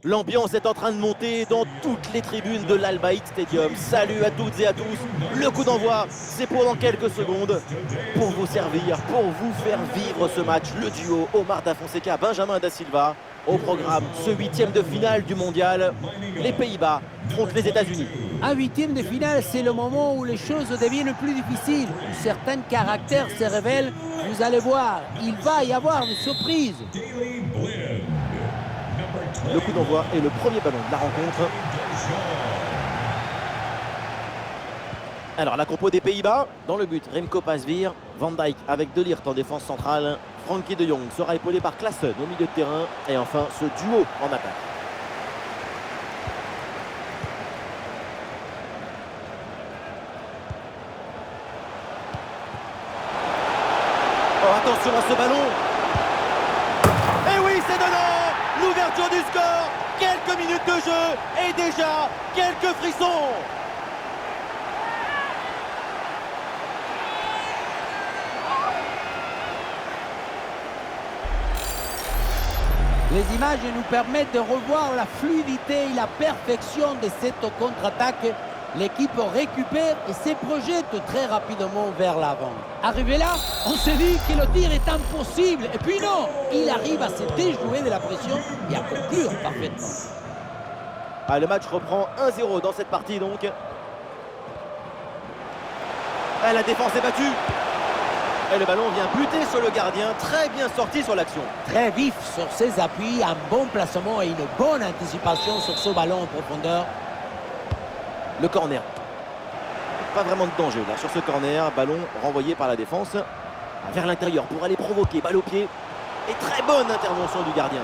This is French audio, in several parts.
L'ambiance est en train de monter dans toutes les tribunes de l'Al Bayt Stadium. Salut à toutes et à tous. Le coup d'envoi, c'est pour dans quelques secondes. Pour vous servir, pour vous faire vivre ce match, le duo Omar Da Fonseca, Benjamin Da Silva. Au programme, ce huitième de finale du mondial, les Pays-Bas contre les États-Unis. Un huitième de finale, c'est le moment où les choses deviennent plus difficiles, où certains caractères se révèlent. Vous allez voir, il va y avoir des surprises. Le coup d'envoi est le premier ballon de la rencontre. Alors la compo des Pays-Bas, dans le but, Remco Pasveer, Van Dijk avec De Ligt en défense centrale. Frenkie de Jong sera épaulé par Klaassen au milieu de terrain. Et enfin ce duo en attaque. Oh, attention à ce ballon. Et oui, c'est dedans. L'ouverture du score. Quelques minutes de jeu et déjà quelques frissons. Les images nous permettent de revoir la fluidité et la perfection de cette contre-attaque. L'équipe récupère et se projette très rapidement vers l'avant. Arrivé là, on se dit que le tir est impossible. Et puis non, il arrive à se déjouer de la pression et à conclure parfaitement. Ah, le match reprend 1-0 dans cette partie donc. Ah, la défense est battue. Et le ballon vient buter sur le gardien. Très bien sorti sur l'action. Très vif sur ses appuis, un bon placement et une bonne anticipation sur ce ballon en profondeur. Le corner. Pas vraiment de danger là sur ce corner. Ballon renvoyé par la défense vers l'intérieur pour aller provoquer. Balle au pied. Et très bonne intervention du gardien.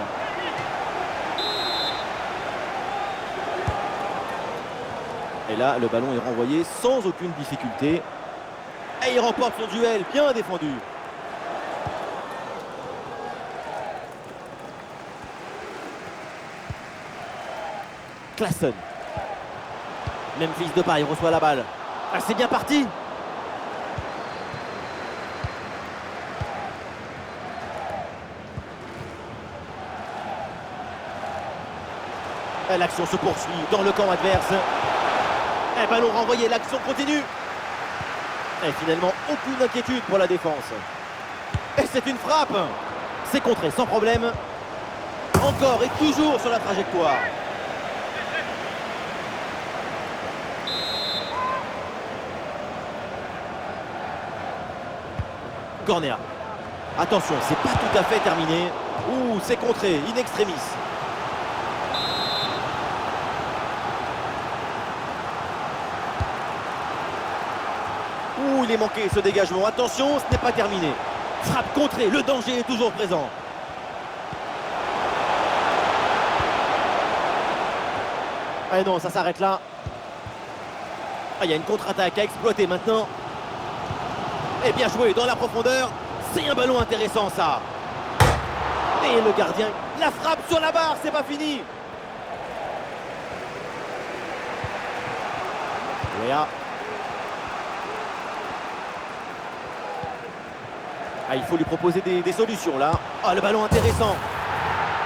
Et là, le ballon est renvoyé sans aucune difficulté. Et il remporte son duel, bien défendu. Klaassen. Memphis Depay reçoit la balle. Ah, c'est bien parti. L'action se poursuit dans le camp adverse. Un ballon renvoyé, l'action continue. Et finalement, aucune inquiétude pour la défense. Et c'est une frappe. C'est contré sans problème. Encore et toujours sur la trajectoire. Corner. Attention, c'est pas tout à fait terminé. Ouh, c'est contré, in extremis. Ouh, il est manqué ce dégagement. Attention, ce n'est pas terminé. Frappe contrée, le danger est toujours présent. Ah non, ça s'arrête là. Ah, il y a une contre-attaque à exploiter maintenant. Et bien joué dans la profondeur. C'est un ballon intéressant ça. Et le gardien, la frappe sur la barre, c'est pas fini. Léa. Ah, il faut lui proposer des solutions là. Ah, le ballon intéressant.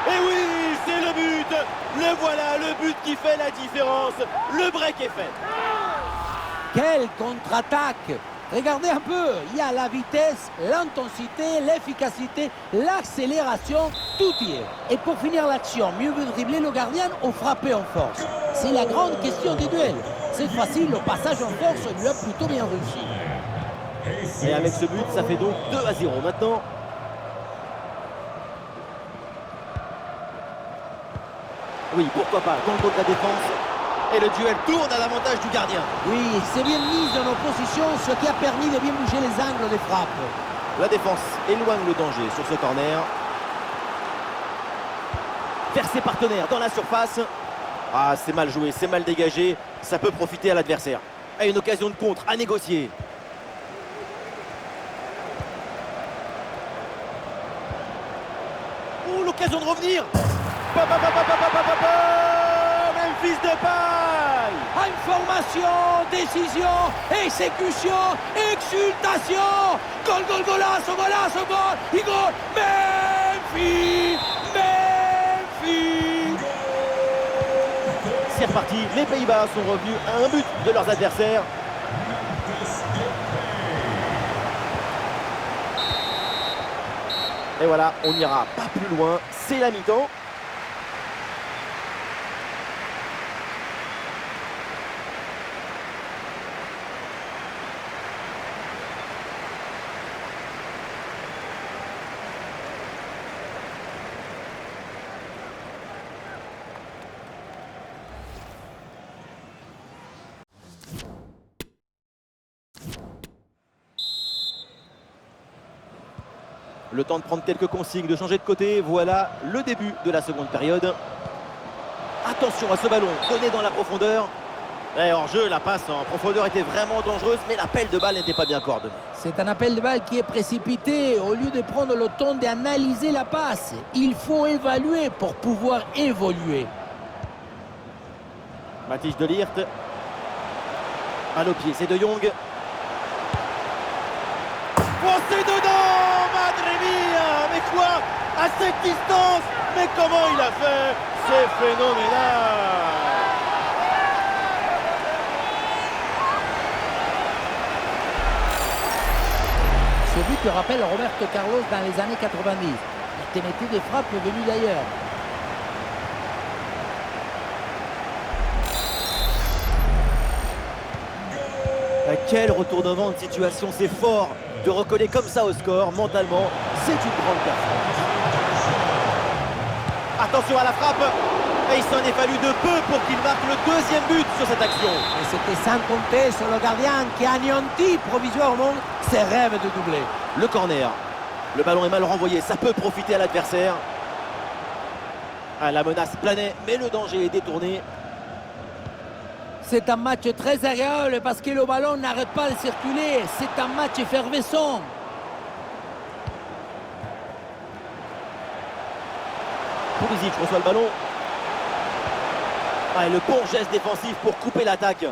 Et oui, c'est le but. Le voilà, le but qui fait la différence. Le break est fait. Quelle contre-attaque! Regardez un peu, il y a la vitesse, l'intensité, l'efficacité, l'accélération, tout y est. Et pour finir l'action, mieux vaut dribbler le gardien ou frapper en force. C'est la grande question des duels. Cette fois-ci, le passage en force lui a plutôt bien réussi. Et avec ce but, ça fait donc 2-0 maintenant. Oui, pourquoi pas, dans le dos de la défense. Et le duel tourne à l'avantage du gardien. Oui, c'est bien mis en opposition, ce qui a permis de bien bouger les angles des frappes. La défense éloigne le danger sur ce corner. Vers ses partenaires dans la surface. Ah, c'est mal joué, c'est mal dégagé. Ça peut profiter à l'adversaire. Et une occasion de contre à négocier. Ouh, l'occasion de revenir. Memphis Depay. Information, décision, exécution, exultation. Gol, gol, golazo, golazo, gol, y gol. Memphis, Memphis. reparti. Les Pays-Bas sont revenus à un but de leurs adversaires. Et voilà, on n'ira pas plus loin. C'est la mi-temps. Le temps de prendre quelques consignes, de changer de côté. Voilà le début de la seconde période. Attention à ce ballon donné dans la profondeur. Et hors jeu, la passe en profondeur était vraiment dangereuse, mais l'appel de balle n'était pas bien coordonné. C'est un appel de balle qui est précipité. Au lieu de prendre le temps d'analyser la passe, il faut évaluer pour pouvoir évoluer. Mathis de Ligt. Balle au pied, c'est De Jong. Oh, c'est dedans! Madre mia! Mais quoi? À cette distance? Mais comment il a fait? C'est phénoménal! Ce but te rappelle Roberto Carlos dans les années 90. Il te mettait des frappes venues d'ailleurs. Quel retournement de situation, c'est fort de recoller comme ça au score. Mentalement, c'est une grande performance. Attention à la frappe. Et il s'en est fallu de peu pour qu'il marque le deuxième but sur cette action. Et c'était sans compter sur le gardien qui a anéanti provisoirement ses rêves de doubler. Le corner. Le ballon est mal renvoyé, ça peut profiter à l'adversaire. Ah, la menace planait, mais le danger est détourné. C'est un match très agréable parce que le ballon n'arrête pas de circuler. C'est un match effervescent. Pulisic reçoit le ballon. Ah, et le bon geste défensif pour couper l'attaque.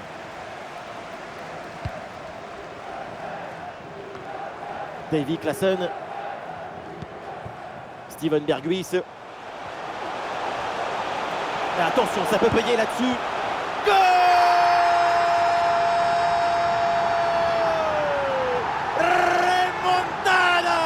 Davy Klaassen. Steven Berghuis. Et attention, ça peut payer là-dessus. Goal! Remontada!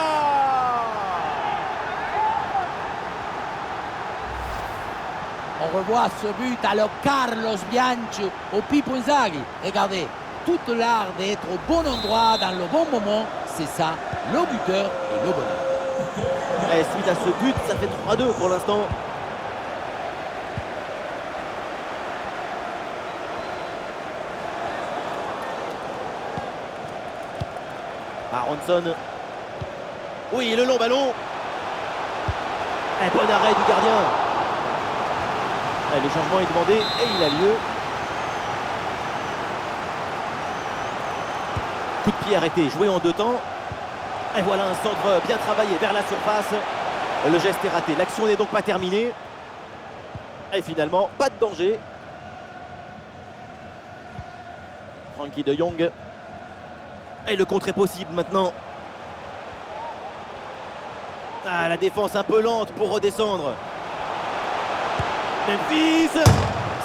On revoit ce but à lo Carlos Bianchi au Pippo Inzaghi. Regardez, tout l'art d'être au bon endroit dans le bon moment, c'est ça, le buteur et le bonheur. Et suite à ce but, ça fait 3-2 pour l'instant. Aronson. Oui, le long ballon. Et bon arrêt du gardien. Et le changement est demandé et il a lieu. Coup de pied arrêté, joué en deux temps. Et voilà un centre bien travaillé vers la surface. Le geste est raté, l'action n'est donc pas terminée. Et finalement, pas de danger. Frenkie de Jong. Et le contre est possible maintenant. Ah, la défense un peu lente pour redescendre. Memphis,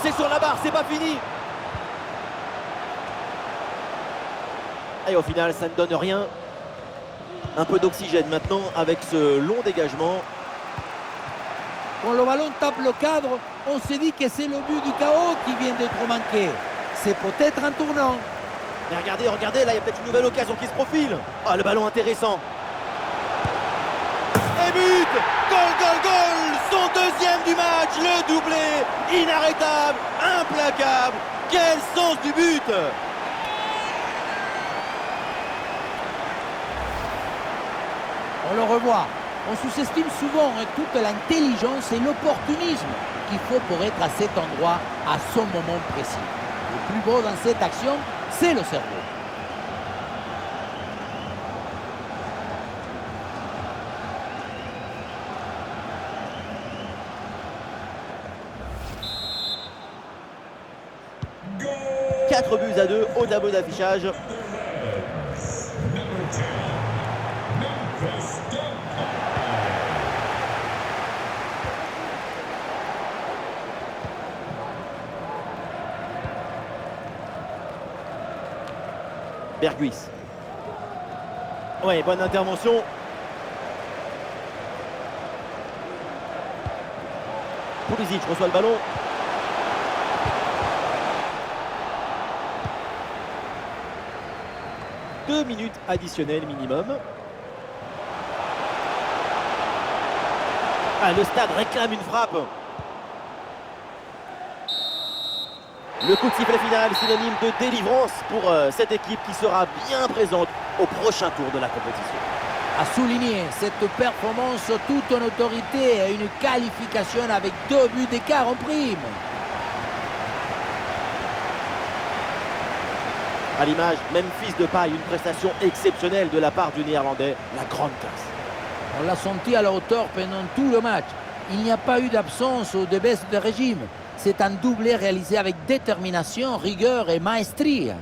c'est sur la barre, c'est pas fini. Et au final, ça ne donne rien. Un peu d'oxygène maintenant avec ce long dégagement. Quand le ballon tape le cadre, on se dit que c'est le but du chaos qui vient d'être manqué. C'est peut-être un tournant. Mais regardez, regardez, là il y a peut-être une nouvelle occasion qui se profile. Ah, le ballon intéressant. Et but! Goal, goal, goal! Son deuxième du match, le doublé, inarrêtable, implacable. Quel sens du but! On le revoit. On sous-estime souvent toute l'intelligence et l'opportunisme qu'il faut pour être à cet endroit à son moment précis. Le plus beau dans cette action, c'est le cerveau. « 4-2 au tableau d'affichage. Berghuis. Ouais, bonne intervention. Pulisic reçoit le ballon. Deux minutes additionnelles minimum. Ah, le stade réclame une frappe. Le coup de sifflet final, synonyme de délivrance pour cette équipe qui sera bien présente au prochain tour de la compétition. À souligner cette performance toute en autorité et une qualification avec 2 buts d'écart en prime. À l'image, Memphis Depay, une prestation exceptionnelle de la part du Néerlandais, la grande classe. On l'a senti à la hauteur pendant tout le match. Il n'y a pas eu d'absence ou de baisse de régime. C'est un doublé réalisé avec détermination, rigueur et maestria.